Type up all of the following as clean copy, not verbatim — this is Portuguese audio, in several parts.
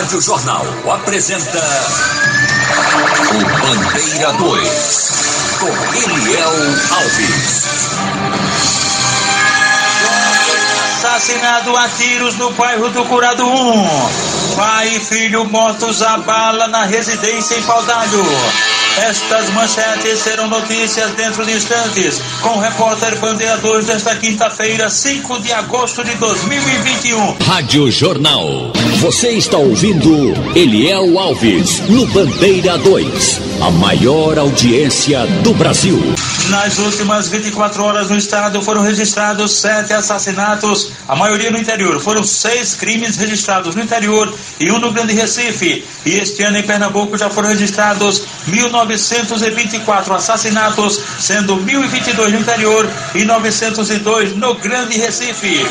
Rádio Jornal apresenta o Bandeira 2, com Eliel Alves. Assassinado a tiros no bairro do Curado 1. Pai e filho mortos a bala na residência em Paudalho. Estas manchetes serão notícias dentro de instantes, com o repórter Bandeira 2 desta quinta-feira, 5 de agosto de 2021. Rádio Jornal. Você está ouvindo Eliel Alves, no Bandeira 2, a maior audiência do Brasil. Nas últimas 24 horas no estado foram registrados 7 assassinatos, a maioria no interior. Foram 6 crimes registrados no interior e 1 no Grande Recife. E este ano em Pernambuco já foram registrados 1.924 assassinatos, sendo 1.022 no interior e 902 no Grande Recife.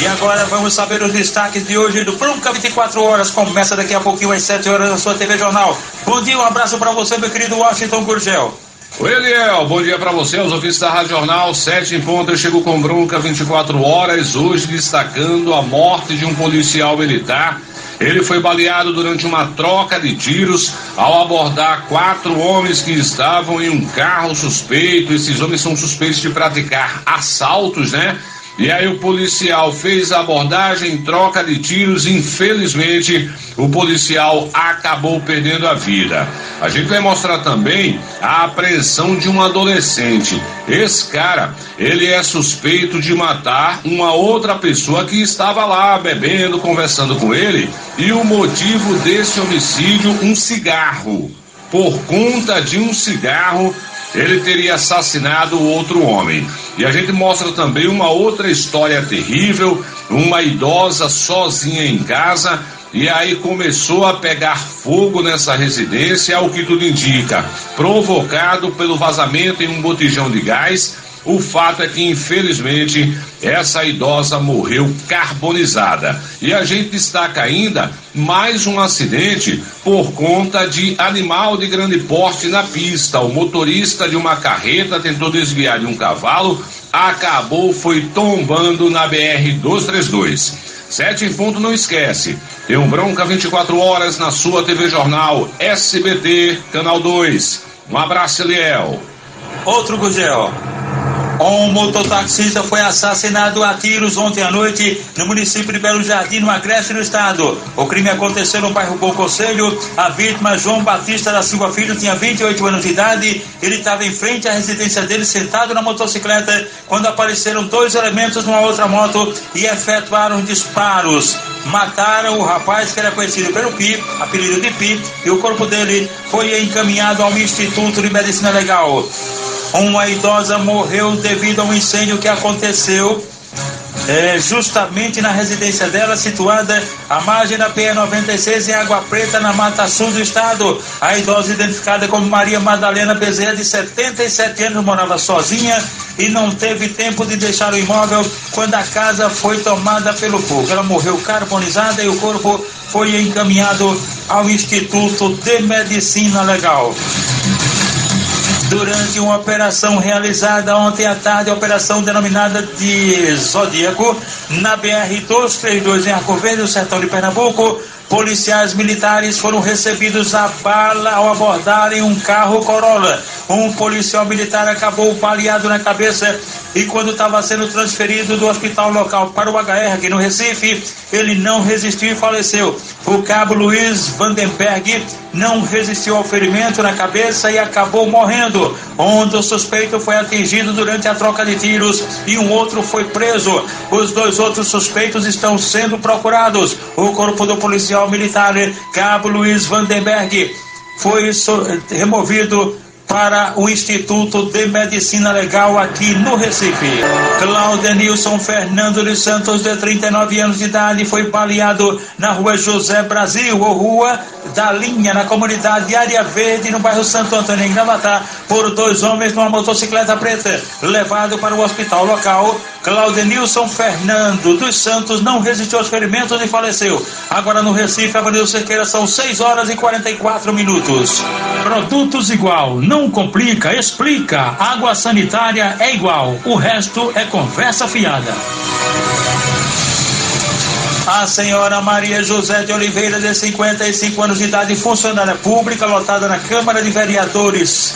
E agora vamos saber os destaques de hoje do Bronca 24 horas. Começa daqui a pouquinho às 7 horas na sua TV Jornal. Bom dia, um abraço para você, meu querido Washington Gurgel. Oi, Eliel, bom dia para você, os ouvintes da Rádio Jornal, 7 em ponto. Eu chego com Bronca 24 horas, hoje destacando a morte de um policial militar. Ele foi baleado durante uma troca de tiros ao abordar 4 homens que estavam em um carro suspeito. Esses homens são suspeitos de praticar assaltos, né? E aí o policial fez a abordagem, troca de tiros. Infelizmente, o policial acabou perdendo a vida. A gente vai mostrar também a apreensão de um adolescente. Esse cara, ele é suspeito de matar uma outra pessoa que estava lá bebendo, conversando com ele. E o motivo desse homicídio, um cigarro. Por conta de um cigarro, ele teria assassinado o outro homem. E a gente mostra também uma outra história terrível, uma idosa sozinha em casa, e aí começou a pegar fogo nessa residência, ao que tudo indica, provocado pelo vazamento em um botijão de gás. O fato é que, infelizmente, essa idosa morreu carbonizada. E a gente destaca ainda mais um acidente por conta de animal de grande porte na pista. O motorista de uma carreta tentou desviar de um cavalo, foi tombando na BR-232. 7 em ponto, não esquece. Tem um Bronca 24 horas na sua TV Jornal, SBT, Canal 2. Um abraço, Eliel. Outro Gugel. Um mototaxista foi assassinado a tiros ontem à noite no município de Belo Jardim, no Agreste, no estado. O crime aconteceu no bairro Bom Conselho. A vítima, João Batista da Silva Filho, tinha 28 anos de idade. Ele estava em frente à residência dele, sentado na motocicleta, quando apareceram 2 elementos numa outra moto e efetuaram disparos. Mataram o rapaz, que era conhecido pelo Pi, apelido de Pi, e o corpo dele foi encaminhado ao Instituto de Medicina Legal. Uma idosa morreu devido a um incêndio que aconteceu justamente na residência dela, situada à margem da PE-96 em Água Preta, na Mata Sul do estado. A idosa, identificada como Maria Madalena Bezerra, de 77 anos, morava sozinha e não teve tempo de deixar o imóvel quando a casa foi tomada pelo fogo. Ela morreu carbonizada e o corpo foi encaminhado ao Instituto de Medicina Legal. Durante uma operação realizada ontem à tarde, a operação denominada de Zodíaco, na BR-232 em Arco Verde, no sertão de Pernambuco, policiais militares foram recebidos a bala ao abordarem um carro Corolla. Um policial militar acabou baleado na cabeça e, quando estava sendo transferido do hospital local para o HR aqui no Recife, ele não resistiu e faleceu. O cabo Luiz Vandenberg não resistiu ao ferimento na cabeça e acabou morrendo, onde o suspeito foi atingido durante a troca de tiros e um outro foi preso. Os 2 outros suspeitos estão sendo procurados. O corpo do policial militar, cabo Luiz Vandenberg, foi removido para o Instituto de Medicina Legal aqui no Recife. Claudenilson Fernando de Santos, de 39 anos de idade, foi baleado na rua José Brasil, ou Rua da Linha, na comunidade Área Verde, no bairro Santo Antônio, em Gravatá, por 2 homens numa motocicleta preta. Levado para o hospital local, Claudenilson Fernando dos Santos não resistiu aos ferimentos e faleceu. Agora no Recife, Avenida Cerqueira, são 6 horas e 44 minutos. Produtos igual, não complica, explica. Água sanitária é igual, o resto é conversa fiada. A senhora Maria José de Oliveira, de 55 anos de idade, funcionária pública, lotada na Câmara de Vereadores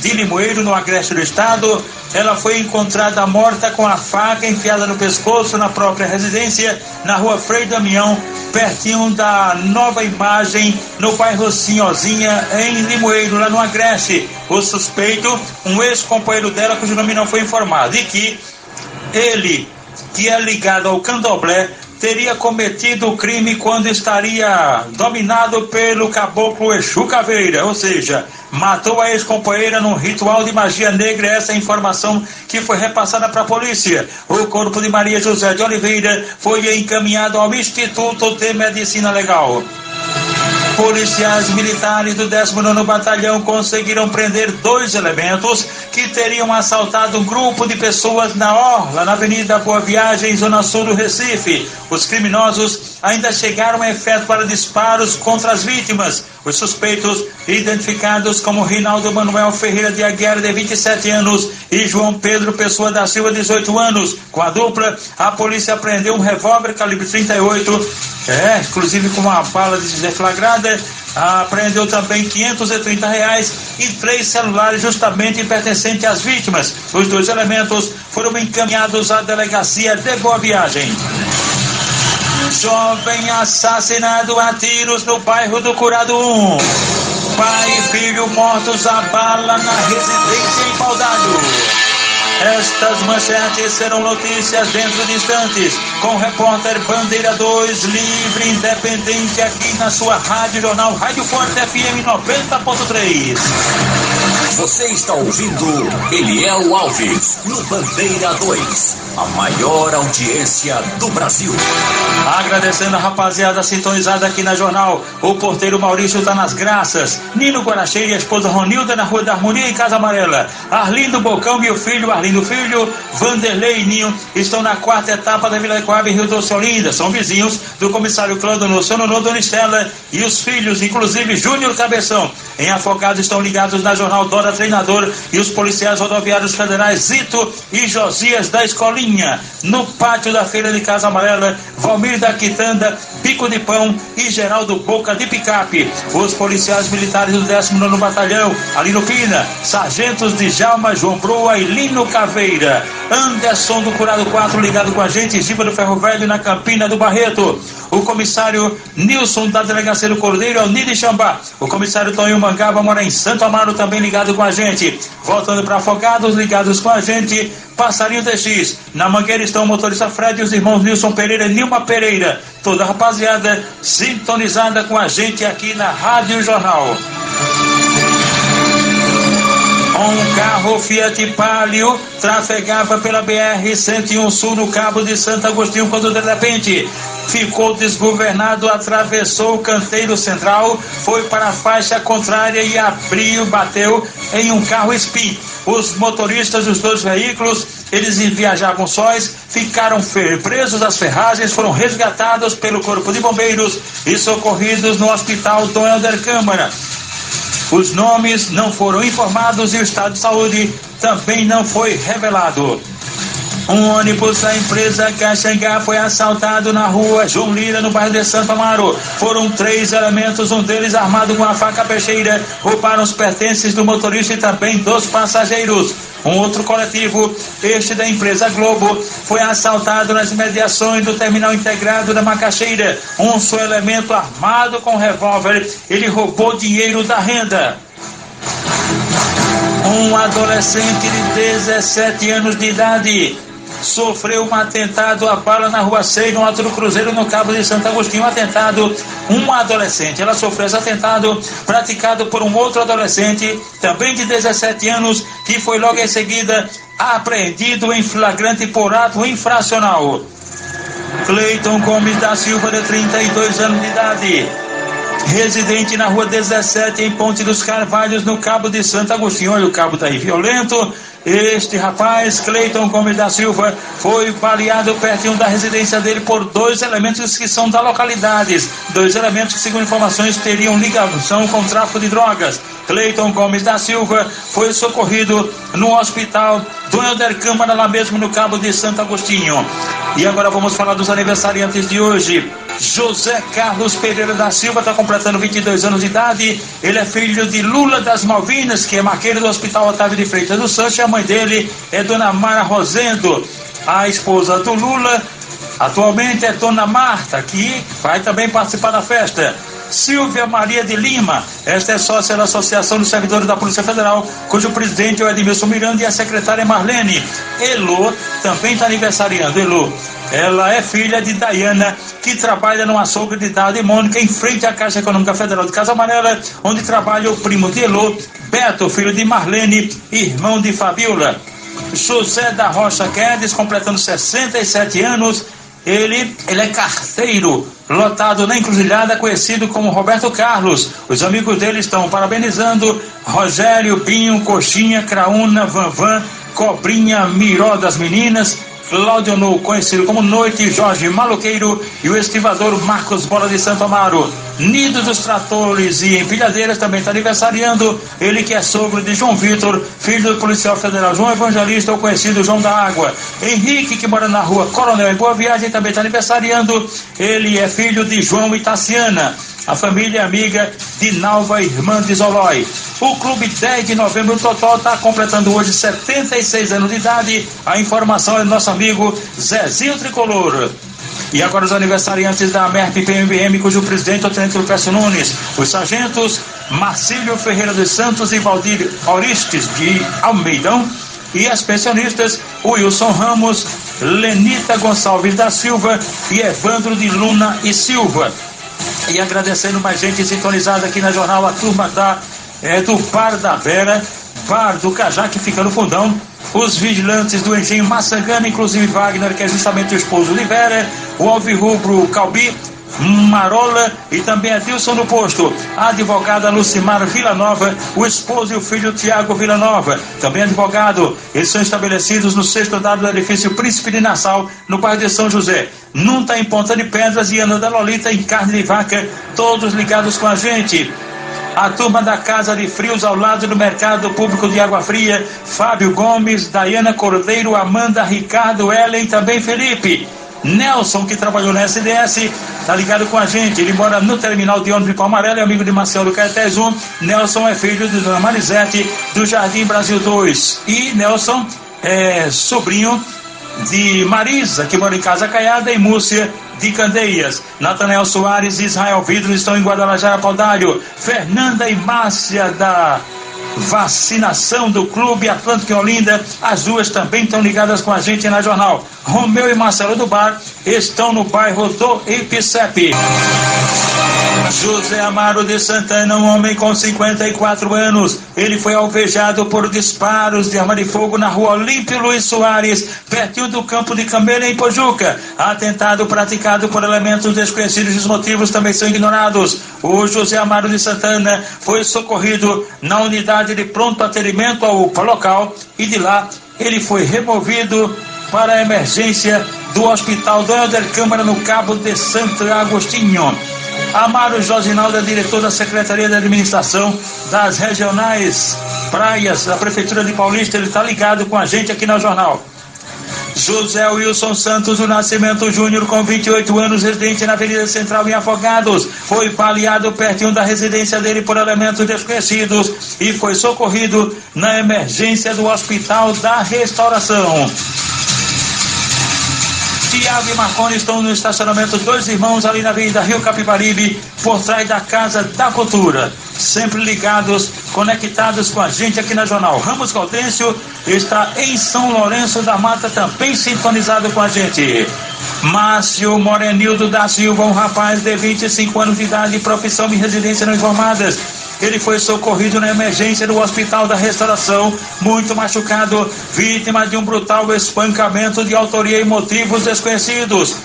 de Limoeiro, no Agreste do Estado. Ela foi encontrada morta com a faca enfiada no pescoço na própria residência, na rua Frei Damião, pertinho da Nova Imagem, no bairro Sinhozinha, em Limoeiro, lá no Agreste. O suspeito, um ex-companheiro dela, cujo nome não foi informado, e que ele, que é ligado ao candomblé, teria cometido o crime quando estaria dominado pelo caboclo Exu Caveira, ou seja, matou a ex-companheira num ritual de magia negra. Essa é a informação que foi repassada para a polícia. O corpo de Maria José de Oliveira foi encaminhado ao Instituto de Medicina Legal. Policiais militares do 19º Batalhão conseguiram prender 2 elementos que teriam assaltado um grupo de pessoas na orla, na Avenida Boa Viagem, zona sul do Recife. Os criminosos ainda chegaram a efetuar disparos contra as vítimas. Os suspeitos, identificados como Rinaldo Manuel Ferreira de Aguiar, de 27 anos, e João Pedro Pessoa da Silva, 18 anos. Com a dupla, a polícia apreendeu um revólver calibre 38, inclusive com uma bala deflagrada. Apreendeu também R$530 e 3 celulares justamente pertencentes às vítimas. Os 2 elementos foram encaminhados à delegacia de Boa Viagem. Jovem assassinado a tiros no bairro do Curado 1. Pai e filho mortos a bala na residência em Baldado. Estas manchetes serão notícias dentro de instantes, com o repórter Bandeira 2, livre, independente, aqui na sua Rádio Jornal Rádio Forte FM 90.3. Você está ouvindo Eliel Alves, no Bandeira 2, a maior audiência do Brasil. Agradecendo a rapaziada sintonizada aqui na Jornal. O porteiro Maurício está nas graças. Nino Guaracheira e a esposa Ronilda na Rua da Harmonia, em Casa Amarela. Arlindo Bocão e o filho Arlindo Filho, Vanderlei e Ninho estão na 4ª etapa da Vila Coab em Rio Doce, Olinda. São vizinhos do comissário Cláudio Nociono, Dona Estela e os filhos, inclusive Júnior Cabeção. Em Afogados estão ligados na Jornal Dora Treinador e os policiais rodoviários federais Zito e Josias da Escolinha. No pátio da Feira de Casa Amarela, Valmir da Quitanda, Pico de Pão e Geraldo Boca de Picape. Os policiais militares do 19º Batalhão, Alino Pina, sargentos de Djalma, João Broa e Lino Caveira. Anderson do Curado 4 ligado com a gente, Giba do Ferro Velho na Campina do Barreto. O comissário Nilson da Delegacia do Cordeiro, Alnide Xambá. O comissário Tonho Mangaba mora em Santo Amaro, também ligado com a gente. Voltando para Afogados, ligados com a gente, Passarinho TX. Na Mangueira estão o motorista Fred e os irmãos Nilson Pereira e Nilma Pereira. Toda a rapaziada sintonizada com a gente aqui na Rádio Jornal. Um carro Fiat Palio trafegava pela BR-101 Sul no Cabo de Santo Agostinho quando de repente ficou desgovernado, atravessou o canteiro central, foi para a faixa contrária e bateu em um carro Spin. Os motoristas dos 2 veículos, eles viajavam sós, ficaram presos às ferragens, foram resgatados pelo Corpo de Bombeiros e socorridos no Hospital Dom Helder Câmara. Os nomes não foram informados e o estado de saúde também não foi revelado. Um ônibus da empresa Caxangá foi assaltado na rua João Lira, no bairro de Santo Amaro. Foram 3 elementos, um deles armado com a faca peixeira, roubaram os pertences do motorista e também dos passageiros. Um outro coletivo, este da empresa Globo, foi assaltado nas imediações do terminal integrado da Macaxeira. Um só elemento armado com revólver, ele roubou dinheiro da renda. Um adolescente de 17 anos de idade sofreu um atentado a bala na Rua 6, no Alto do Cruzeiro, no Cabo de Santo Agostinho. Um adolescente, ela sofreu esse atentado praticado por um outro adolescente, também de 17 anos, que foi logo em seguida apreendido em flagrante por ato infracional. Cleiton Gomes da Silva, de 32 anos de idade, residente na Rua 17, em Ponte dos Carvalhos, no Cabo de Santo Agostinho. Olha, o cabo tá aí violento. Este rapaz, Cleiton Gomes da Silva, foi baleado pertinho da residência dele por 2 elementos que são da localidade. 2 elementos que, segundo informações, teriam ligação com tráfico de drogas. Cleiton Gomes da Silva foi socorrido no Hospital Dom Helder Câmara, lá mesmo no Cabo de Santo Agostinho. E agora vamos falar dos aniversariantes de hoje. José Carlos Pereira da Silva está completando 22 anos de idade. Ele é filho de Lula das Malvinas, que é maqueiro do Hospital Otávio de Freitas dos Santos. E a mãe dele é Dona Mara Rosendo. A esposa do Lula atualmente é Dona Marta, que vai também participar da festa. Silvia Maria de Lima, esta é sócia da Associação dos Servidores da Polícia Federal, cujo presidente é o Edmilson Miranda e a secretária é Marlene. Elô também está aniversariando. Elô, ela é filha de Dayana, que trabalha no açougue de Dada e Mônica, em frente à Caixa Econômica Federal de Casa Amarela, onde trabalha o primo de Elô, Beto, filho de Marlene, irmão de Fabiola. José da Rocha Guedes, completando 67 anos. Ele é carteiro lotado na Encruzilhada, conhecido como Roberto Carlos. Os amigos dele estão parabenizando Rogério, Pinho, Coxinha, Craúna, Vanvan, Cobrinha, Miró das Meninas, Cláudio No, conhecido como Noite, Jorge Maloqueiro e o estivador Marcos Bola de Santo Amaro. Nido dos Tratores e Empilhadeiras também está aniversariando. Ele que é sogro de João Vitor, filho do policial federal João Evangelista, ou conhecido João da Água. Henrique, que mora na rua Coronel em Boa Viagem, também está aniversariando. Ele é filho de João e Tassiana. A família é amiga de Nalva, irmã de Zolói. O Clube 10 de Novembro Totó está completando hoje 76 anos de idade. A informação é do nosso amigo Zezinho Tricolor. E agora os aniversariantes da MERP PMBM, cujo presidente é o Tenente Lupécio Nunes. Os sargentos Marcílio Ferreira dos Santos e Valdir Oristes de Almeidão. E as pensionistas Wilson Ramos, Lenita Gonçalves da Silva e Evandro de Luna e Silva. E agradecendo mais gente sintonizada aqui na jornal, a turma do Bar da Vera, Bar do Cajá, que fica no fundão, os vigilantes do Engenho Maçangana, inclusive Wagner, que é justamente o esposo de Vera, o Alvirrubro Calbi, Marola e também Adilson do Posto, a advogada Lucimar Villanova, o esposo e o filho Tiago Villanova, também advogado. Eles são estabelecidos no 6º andar do edifício Príncipe de Nassau, no bairro de São José. Nunca em Ponta de Pedras e Ana da Lolita em Carne de Vaca, todos ligados com a gente. A turma da Casa de Frios, ao lado do Mercado Público de Água Fria, Fábio Gomes, Daiana Cordeiro, Amanda, Ricardo, Ellen e também Felipe. Nelson, que trabalhou na SDS, tá ligado com a gente. Ele mora no terminal de ônibus de Palmarelo, é amigo de Marcelo Caetés 1. Nelson é filho de Dona Marisete, do Jardim Brasil 2. E Nelson é sobrinho de Marisa, que mora em Casa Caiada, e Múrcia de Candeias. Natanael Soares e Israel Vidro estão em Guadalajara, Paudalho. Fernanda e Márcia da Vacinação do Clube Atlântico em Olinda, as duas também estão ligadas com a gente na jornal. Romeu e Marcelo do Bar estão no bairro do Ipicep. José Amaro de Santana, um homem com 54 anos. Ele foi alvejado por disparos de arma de fogo na rua Olímpio Luiz Soares, pertinho do campo de Cambeira, em Pojuca. Atentado praticado por elementos desconhecidos, os motivos também são ignorados. O José Amaro de Santana foi socorrido na unidade de pronto atendimento ao local e de lá ele foi removido para a emergência do Hospital do Helder Câmara, no Cabo de Santo Agostinho. Amaro Josinaldo é diretor da Secretaria de Administração das Regionais Praias da Prefeitura de Paulista. Ele está ligado com a gente aqui no jornal. José Wilson Santos do Nascimento Júnior, com 28 anos, residente na Avenida Central em Afogados, foi baleado pertinho da residência dele por elementos desconhecidos e foi socorrido na emergência do Hospital da Restauração. Tiago e Marconi estão no estacionamento Dois Irmãos, ali na Avenida Rio Capibaribe, por trás da Casa da Cultura. Sempre ligados, conectados com a gente aqui na jornal. Ramos Gaudêncio está em São Lourenço da Mata, também sintonizado com a gente. Márcio Morenildo da Silva, um rapaz de 25 anos de idade, profissão e residência não informadas. Ele foi socorrido na emergência do Hospital da Restauração, muito machucado, vítima de um brutal espancamento de autoria e motivos desconhecidos.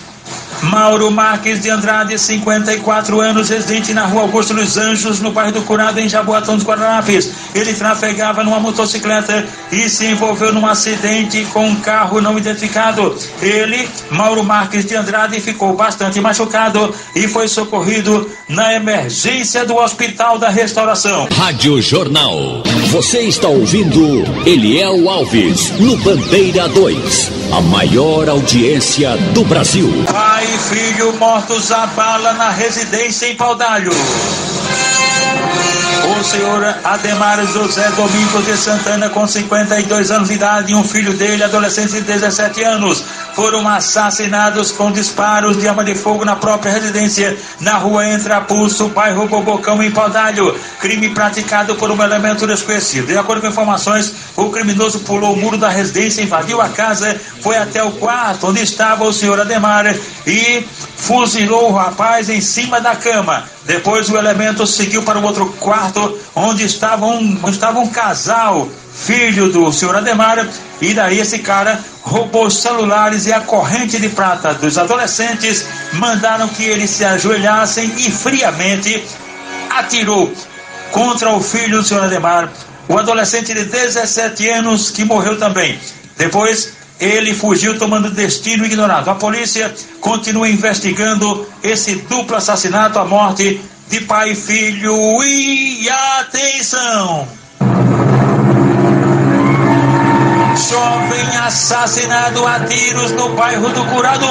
Mauro Marques de Andrade, 54 anos, residente na rua Augusto dos Anjos, no bairro do Curado, em Jaboatão dos Guararapes. Ele trafegava numa motocicleta e se envolveu num acidente com um carro não identificado. Ele, Mauro Marques de Andrade, ficou bastante machucado e foi socorrido na emergência do Hospital da Restauração. Rádio Jornal. Você está ouvindo Eliel Alves, no Bandeira 2. A maior audiência do Brasil. Pai e filho mortos a bala na residência em Paudalho. O senhor Ademar José Domingos de Santana, com 52 anos de idade, e um filho dele, adolescente de 17 anos, foram assassinados com disparos de arma de fogo na própria residência, na rua Entrapulso, bairro Bobocão, em Paudalho. Crime praticado por um elemento desconhecido. De acordo com informações, o criminoso pulou o muro da residência, invadiu a casa, foi até o quarto onde estava o senhor Ademar e fuzilou o rapaz em cima da cama. Depois o elemento seguiu para o outro quarto, onde estava um casal, filho do senhor Ademar, e daí esse cara roubou os celulares e a corrente de prata dos adolescentes, mandaram que eles se ajoelhassem e friamente atirou contra o filho do senhor Ademar, o adolescente de 17 anos, que morreu também. Depois ele fugiu tomando destino ignorado. A polícia continua investigando esse duplo assassinato, a morte de pai e filho. E atenção! Jovem assassinado a tiros no bairro do Curado.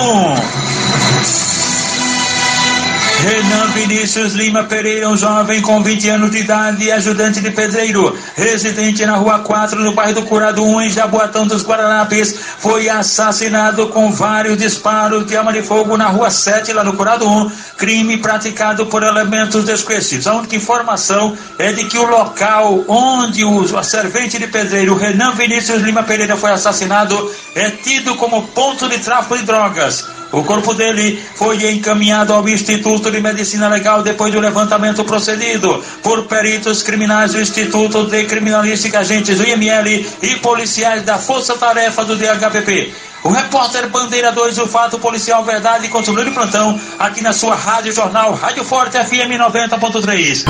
Renan Vinícius Lima Pereira, um jovem com 20 anos de idade, ajudante de pedreiro, residente na rua 4, no bairro do Curado 1, em Jaboatão dos Guararapes, foi assassinado com vários disparos de arma de fogo na rua 7, lá no Curado 1, crime praticado por elementos desconhecidos. A única informação é de que o local onde o servente de pedreiro Renan Vinícius Lima Pereira foi assassinado é tido como ponto de tráfico de drogas. O corpo dele foi encaminhado ao Instituto de Medicina Legal depois do levantamento procedido por peritos criminais do Instituto de Criminalística, agentes do IML e policiais da Força Tarefa do DHPP. O repórter Bandeira 2, o fato policial, verdade e controle de plantão, aqui na sua Rádio Jornal, Rádio Forte FM 90.3.